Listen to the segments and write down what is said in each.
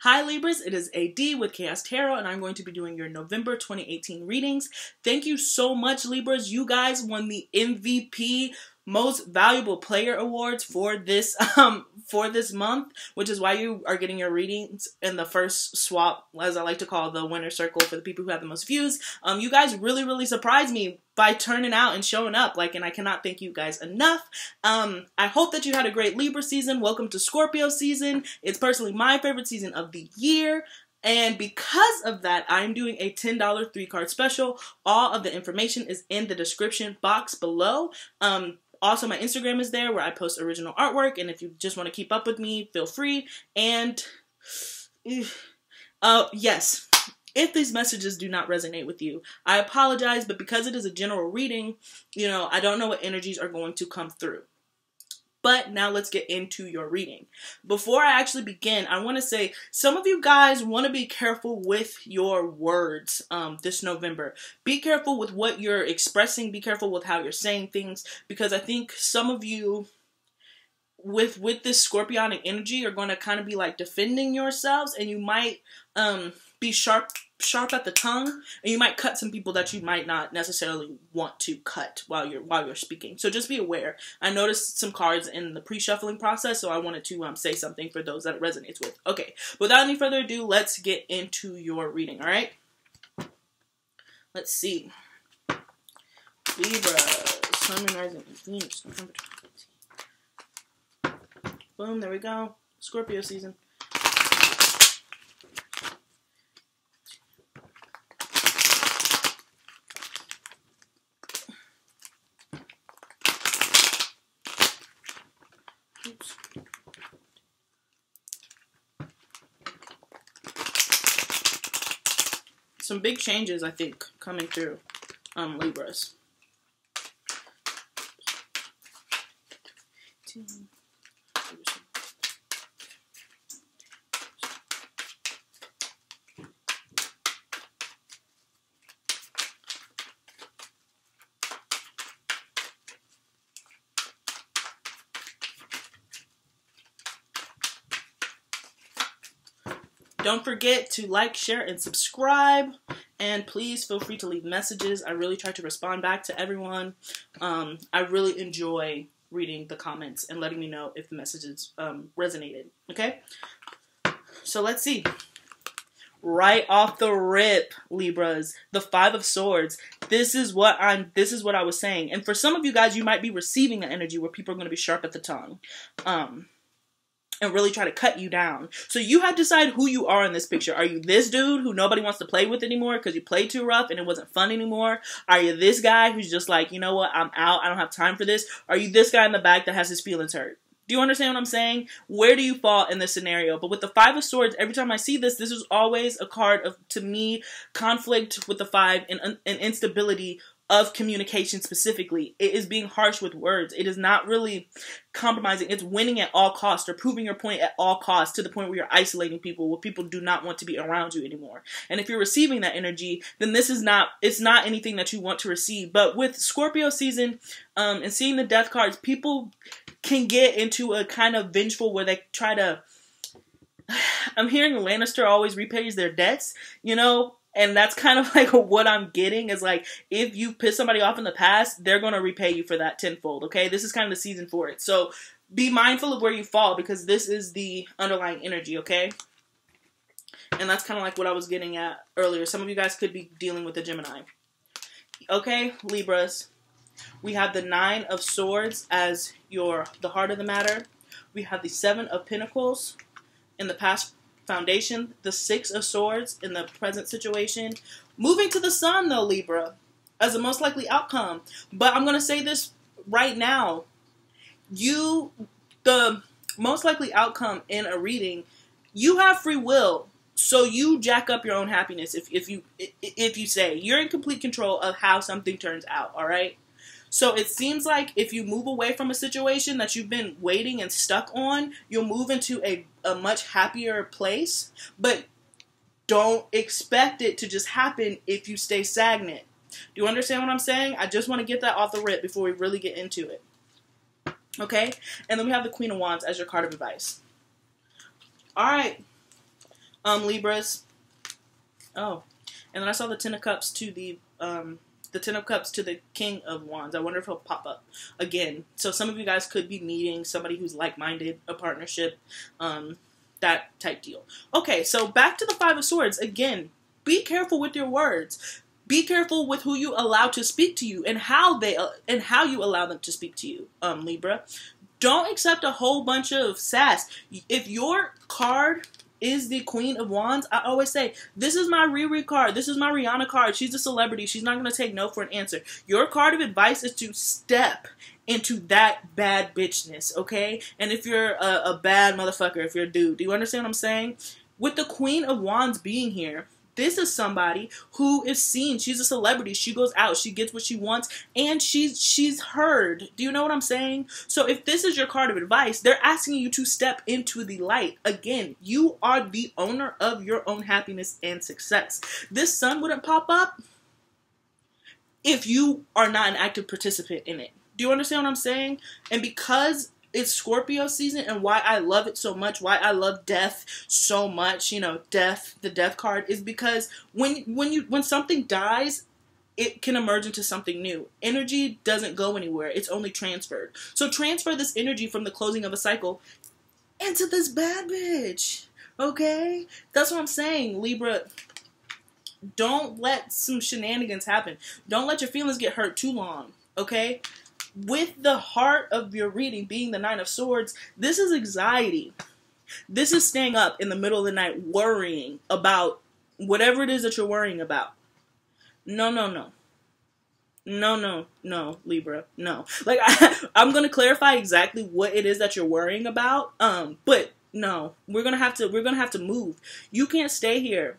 Hi Libras, it is AD with kayxztarot, and I'm going to be doing your November 2018 readings. Thank you so much, Libras. You guys won the MVP Most Valuable Player Awards for this month, which is why you are getting your readings in the first swap, as I like to call the winner circle, for the people who have the most views. You guys really surprised me by turning out and showing up, and I cannot thank you guys enough. I hope that you had a great Libra season. Welcome to Scorpio season. It's personally my favorite season of the year. And because of that, I'm doing a $10 3-card special. All of the information is in the description box below. Also, my Instagram is there where I post original artwork. And if you just want to keep up with me, feel free. And yes, if these messages do not resonate with you, I apologize. But because it is a general reading, I don't know what energies are going to come through. But now let's get into your reading. Before I actually begin, I want to say some of you guys want to be careful with your words this November. Be careful with what you're expressing. Be careful with how you're saying things, because I think some of you with this Scorpionic energy are going to kind of be like defending yourselves, and you might be sharp at the tongue, and you might cut some people that you might not necessarily want to cut while you're speaking. So just be aware. I noticed some cards in the pre-shuffling process, so I wanted to say something for those that it resonates with. Okay, without any further ado, let's get into your reading, all right? Let's see. Libra, Sun, Moon, Rising, Venus, November 2018. Boom, there we go. Scorpio season. Oops. Some big changes, I think, coming through Libras. Don't forget to like, share, and subscribe. And please feel free to leave messages. I really try to respond back to everyone. I really enjoy reading the comments and letting me know if the messages resonated. Okay? So let's see. Right off the rip, Libras, the 5 of Swords. This is what I was saying. And for some of you guys, you might be receiving an energy where people are going to be sharp at the tongue. And really try to cut you down. So you have to decide who you are in this picture. Are you this dude who nobody wants to play with anymore because you played too rough and it wasn't fun anymore? Are you this guy who's just like, you know what, I'm out, I don't have time for this? Are you this guy in the back that has his feelings hurt? Do you understand what I'm saying? Where do you fall in this scenario? But with the 5 of Swords, every time I see this, this is always a card of, to me, conflict with the 5 and instability of communication specifically. It is being harsh with words. It is not really compromising. It's winning at all costs, or proving your point at all costs, to the point where you're isolating people, where people do not want to be around you anymore. And if you're receiving that energy, then it's not anything that you want to receive. But with Scorpio season, and seeing the death cards, people can get into a kind of vengeful where they try to, I'm hearing Lannister always repays their debts, and that's kind of like what I'm getting, is like, if you piss somebody off in the past, they're going to repay you for that tenfold, okay? This is kind of the season for it. So be mindful of where you fall, because this is the underlying energy, okay? And that's kind of like what I was getting at earlier. Some of you guys could be dealing with a Gemini. Okay, Libras. We have the 9 of Swords as the heart of the matter. We have the 7 of Pentacles in the past foundation, the 6 of Swords in the present situation. Moving to the Sun, though, Libra, as the most likely outcome. But I'm going to say this right now. The most likely outcome in a reading, you have free will. So you jack up your own happiness if you say you're in complete control of how something turns out, all right? So it seems like if you move away from a situation that you've been waiting and stuck on, you'll move into a much happier place. But don't expect it to just happen if you stay stagnant. Do you understand what I'm saying? I just want to get that off the rip before we really get into it. Okay? And then we have the Queen of Wands as your card of advice. All right. Libras. Oh, and then I saw the Ten of Cups to the Ten of Cups to the King of Wands. I wonder if he'll pop up again. So some of you guys could be meeting somebody who's like-minded, a partnership, that type deal. Okay, so back to the Five of Swords. Again, be careful with your words. Be careful with who you allow to speak to you and how you allow them to speak to you, Libra. Don't accept a whole bunch of sass. If your card is the Queen of Wands, I always say, this is my Riri card. This is my Rihanna card. She's a celebrity. She's not going to take no for an answer. Your card of advice is to step into that bad bitchness, okay? And if you're a bad motherfucker, if you're a dude, do you understand what I'm saying? With the Queen of Wands being here, this is somebody who is seen. She's a celebrity. She goes out. She gets what she wants. And she's heard. Do you know what I'm saying? So if this is your card of advice, they're asking you to step into the light. Again, you are the owner of your own happiness and success. This sun wouldn't pop up if you are not an active participant in it. Do you understand what I'm saying? And because it's Scorpio season, and why I love it so much, why I love death so much, you know, death, the death card, is because when something dies, it can emerge into something new. Energy doesn't go anywhere. It's only transferred. So transfer this energy from the closing of a cycle into this bad bitch. Okay? That's what I'm saying, Libra. Don't let some shenanigans happen. Don't let your feelings get hurt too long. Okay? With the heart of your reading being the Nine of Swords, this is anxiety. This is staying up in the middle of the night worrying about whatever it is that you're worrying about. No, no, no. No, no, no, Libra. No. Like, I'm going to clarify exactly what it is that you're worrying about. But no, we're going to have to move. You can't stay here.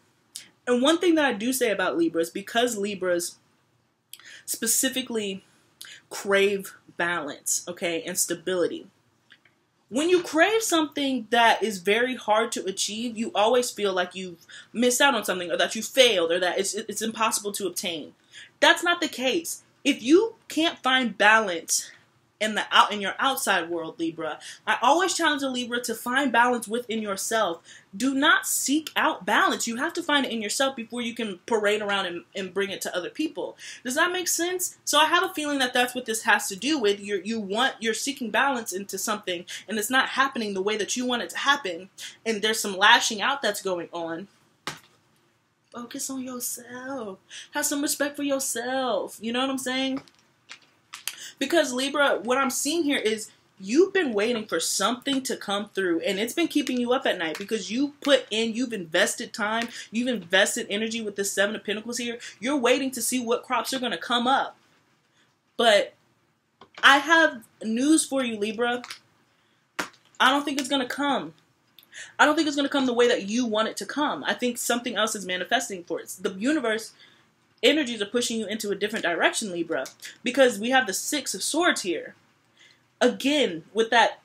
And one thing that I do say about Libras, because Libras specifically crave balance, okay, and stability. When you crave something that is very hard to achieve, you always feel like you've missed out on something, or that you failed, or that it's impossible to obtain. That's not the case. If you can't find balance in your outside world, Libra, I always challenge a Libra to find balance within yourself. Do not seek out balance. You have to find it in yourself before you can parade around and bring it to other people. Does that make sense? So I have a feeling that that's what this has to do with. You're seeking balance into something, and it's not happening the way that you want it to happen, and there's some lashing out that's going on. Focus on yourself. Have some respect for yourself. You know what I'm saying? Because Libra, what I'm seeing here is you've been waiting for something to come through, and it's been keeping you up at night because you've invested time, you've invested energy with the Seven of Pentacles here. You're waiting to see what crops are going to come up. But I have news for you, Libra. I don't think it's going to come. I don't think it's going to come the way that you want it to come. I think something else is manifesting for it. The universe energies are pushing you into a different direction, Libra, because we have the Six of Swords here. Again, with that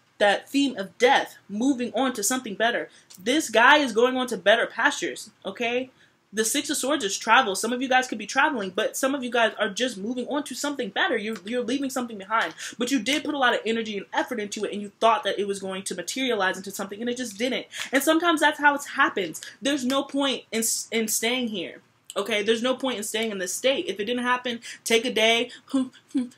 theme of death, moving on to something better. This guy is going on to better pastures, okay? The Six of Swords is travel. Some of you guys could be traveling, but some of you guys are just moving on to something better. You're leaving something behind. But you did put a lot of energy and effort into it, and you thought that it was going to materialize into something, and it just didn't. And sometimes that's how it happens. There's no point in staying here. Okay, there's no point in staying in this state. If it didn't happen, take a day, and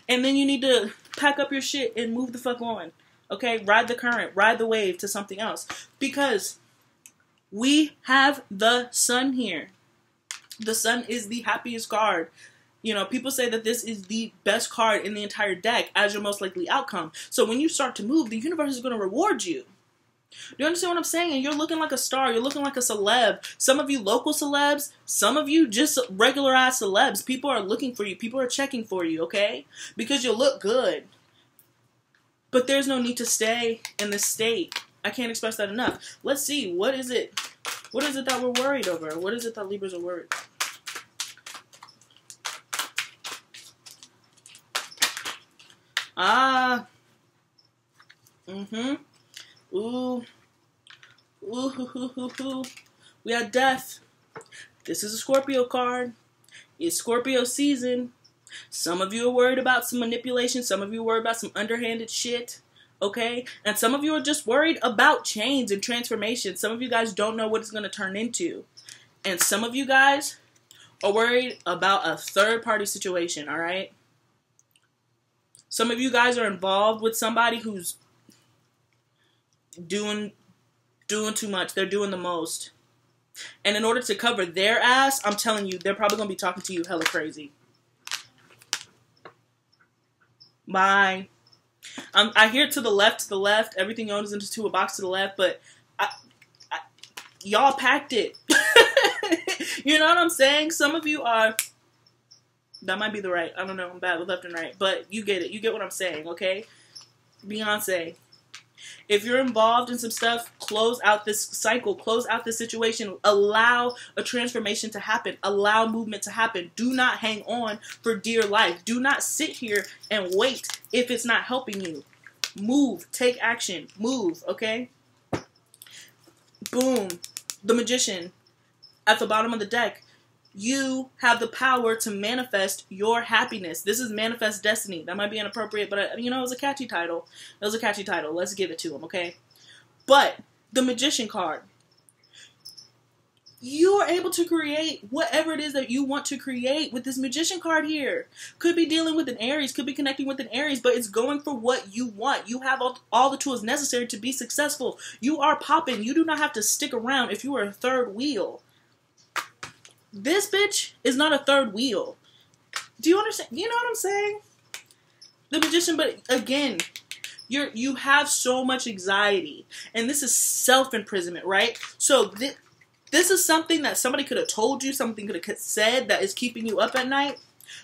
then you need to pack up your shit and move the fuck on. Okay, ride the current, ride the wave to something else. Because we have the Sun here. The Sun is the happiest card. You know, people say that this is the best card in the entire deck as your most likely outcome. So when you start to move, the universe is going to reward you. Do you understand what I'm saying? And you're looking like a star. You're looking like a celeb. Some of you local celebs. Some of you just regular ass celebs. People are looking for you. People are checking for you, okay? Because you look good. But there's no need to stay in this state. I can't express that enough. Let's see. What is it? What is it that we're worried over? What is it that Libras are worried about? Ooh. Ooh. We have death. This is a Scorpio card. It's Scorpio season. Some of you are worried about some manipulation. Some of you are worried about some underhanded shit. okay? And some of you are just worried about change and transformation. Some of you guys don't know what it's going to turn into. And some of you guys are worried about a third-party situation, all right? Some of you guys are involved with somebody who's doing too much. They're doing the most. And in order to cover their ass, I'm telling you, they're probably going to be talking to you hella crazy. Bye. I hear to the left. Everything goes into a box to the left, but y'all packed it. You know what I'm saying? Some of you are... That might be the right. I don't know. I'm bad with left and right. But you get it. You get what I'm saying, okay? Beyonce. If you're involved in some stuff, close out this cycle. Close out this situation. Allow a transformation to happen. Allow movement to happen. Do not hang on for dear life. Do not sit here and wait if it's not helping you. Move. Take action. Move, okay? Boom. The Magician. At the bottom of the deck. You have the power to manifest your happiness. This is Manifest Destiny. That might be inappropriate, but, you know, it was a catchy title. It was a catchy title. Let's give it to him, okay? But, the Magician card. You are able to create whatever it is that you want to create with this Magician card here. Could be dealing with an Aries, could be connecting with an Aries, but it's going for what you want. You have all the tools necessary to be successful. You are popping. You do not have to stick around if you are a third wheel. This bitch is not a third wheel. Do you understand? You know what I'm saying? The Magician, but again, you have so much anxiety. And this is self-imprisonment, right? So this is something that somebody could have told you, something could have said that is keeping you up at night.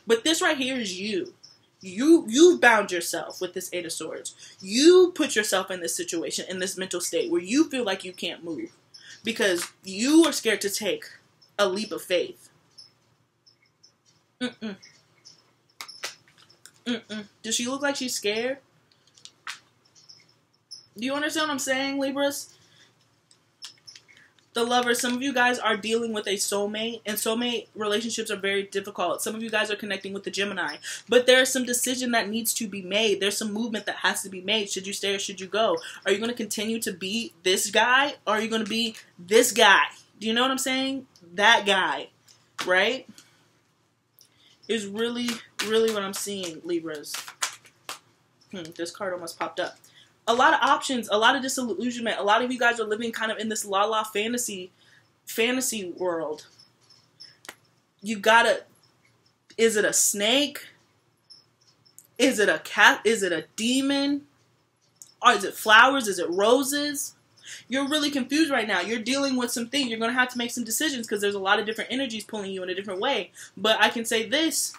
But this right here is you. You've bound yourself with this Eight of Swords. You put yourself in this situation, in this mental state where you feel like you can't move. Because you are scared to take a leap of faith. Does she look like she's scared? Do you understand what I'm saying, Libras? The Lovers, some of you guys are dealing with a soulmate, and soulmate relationships are very difficult. Some of you guys are connecting with the Gemini, but there's some decision that needs to be made. There's some movement that has to be made. Should you stay or should you go? Are you going to continue to be this guy, or are you going to be this guy? Do you know what I'm saying? That guy, right? Is really, really what I'm seeing, Libras. This card almost popped up. A lot of options, a lot of disillusionment. A lot of you guys are living kind of in this la-la fantasy world. You gotta, is it a snake? Is it a cat? Is it a demon? Or is it flowers? Is it roses? You're really confused right now. You're dealing with some things. You're going to have to make some decisions because there's a lot of different energies pulling you in a different way. But I can say this.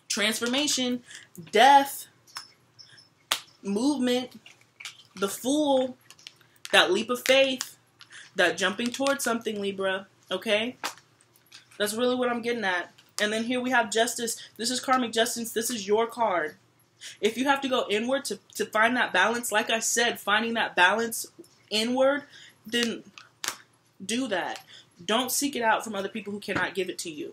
Transformation, death, movement, the Fool, that leap of faith, that jumping towards something, Libra. Okay? That's really what I'm getting at. And then here we have Justice. This is Karmic Justice. This is your card. If you have to go inward to find that balance, like I said, finding that balance inward, then do that. Don't seek it out from other people who cannot give it to you.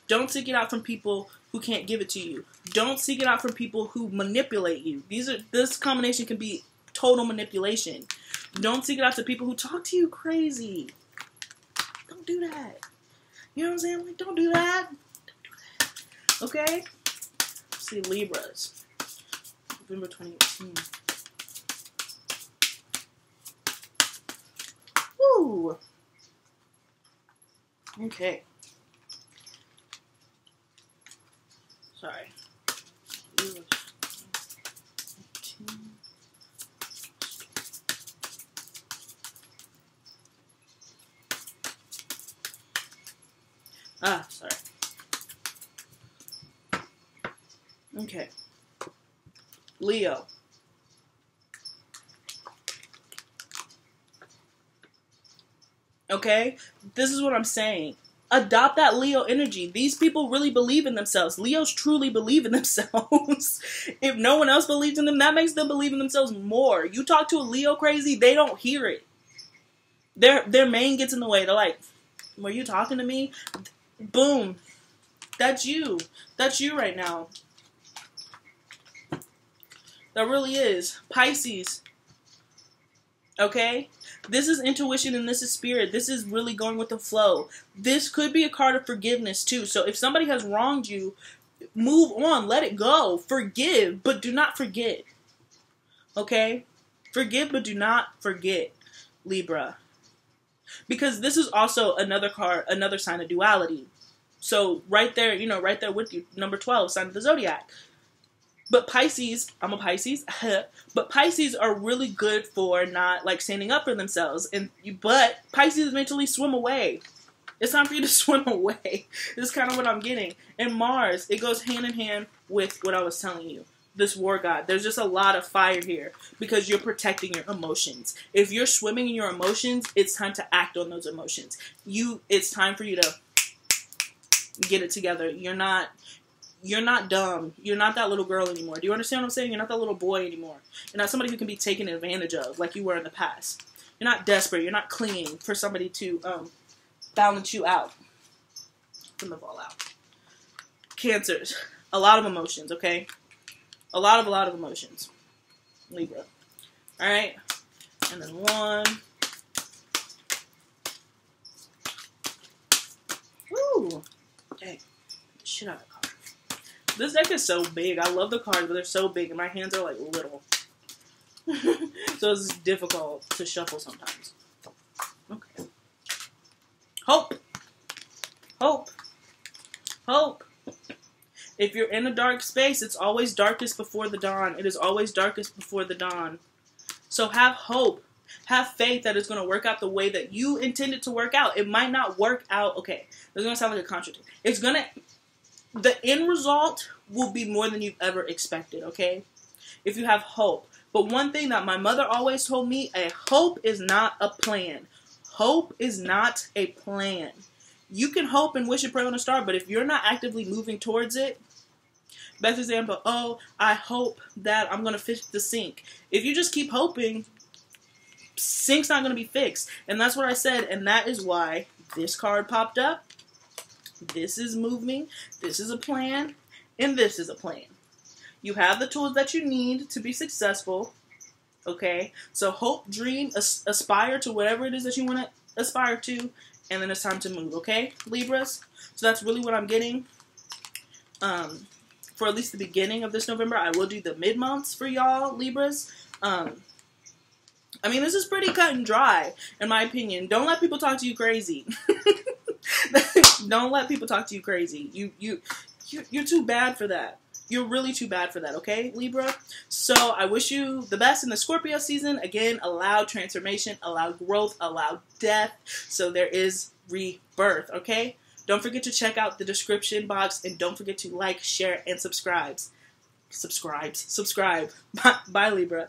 Don't seek it out from people who can't give it to you. Don't seek it out from people who manipulate you. This combination can be total manipulation. Don't seek it out to people who talk to you crazy. Don't do that. You know what I'm saying? Like, don't do that. Don't do that. Okay? See, Libras, November 2018. Woo! Okay. Sorry. Sorry. Okay. Leo. Okay? This is what I'm saying. Adopt that Leo energy. These people really believe in themselves. Leos truly believe in themselves. If no one else believes in them, that makes them believe in themselves more. You talk to a Leo crazy, they don't hear it. Their main gets in the way. They're like, were you talking to me? Boom. That's you. That's you right now. That really is. Pisces. Okay? This is intuition and this is spirit. This is really going with the flow. This could be a card of forgiveness too. So if somebody has wronged you, move on. Let it go. Forgive, but do not forget. Okay? Forgive, but do not forget, Libra. Because this is also another card, another sign of duality. So right there, you know, right there with you, number 12, sign of the Zodiac. But Pisces, I'm a Pisces, but Pisces are really good for not, like, standing up for themselves. But Pisces mentally swim away. It's time for you to swim away. This is kind of what I'm getting. And Mars, it goes hand in hand with what I was telling you. This war god. There's just a lot of fire here because you're protecting your emotions. If you're swimming in your emotions, it's time to act on those emotions. It's time for you to get it together. You're not dumb. You're not that little girl anymore. Do you understand what I'm saying? You're not that little boy anymore. You're not somebody who can be taken advantage of like you were in the past. You're not desperate. You're not clinging for somebody to balance you out from the fallout. Cancers. A lot of emotions, okay? A lot of emotions. Libra. Alright? And then 1. Woo! Dang. Shit out of card. This deck is so big. I love the cards, but they're so big, and my hands are, like, little. So it's difficult to shuffle sometimes. Okay. Hope. Hope. Hope. If you're in a dark space, it's always darkest before the dawn. It is always darkest before the dawn. So have hope. Have faith that it's going to work out the way that you intended to work out. It might not work out. Okay, it's going to sound like a contradiction. It's going to... The end result will be more than you've ever expected, okay? If you have hope. But one thing that my mother always told me, a hope is not a plan. Hope is not a plan. You can hope and wish and pray on a star, but if you're not actively moving towards it, best example, oh, I hope that I'm going to fix the sink. If you just keep hoping, sink's not going to be fixed. And that's what I said, and that is why this card popped up. This is moving, this is a plan, and this is a plan. You have the tools that you need to be successful, okay? So hope, dream, aspire to whatever it is that you want to aspire to, and then it's time to move, okay, Libras? So that's really what I'm getting. For at least the beginning of this November, I will do the mid-months for y'all, Libras. I mean, this is pretty cut and dry, in my opinion. Don't let people talk to you crazy. Don't let people talk to you crazy. You're too bad for that. You're really too bad for that, okay, Libra? So I wish you the best in the Scorpio season. Again, allow transformation, allow growth, allow death. So there is rebirth, okay? Don't forget to check out the description box, and don't forget to like, share, and subscribe. Subscribe. Bye, Libra.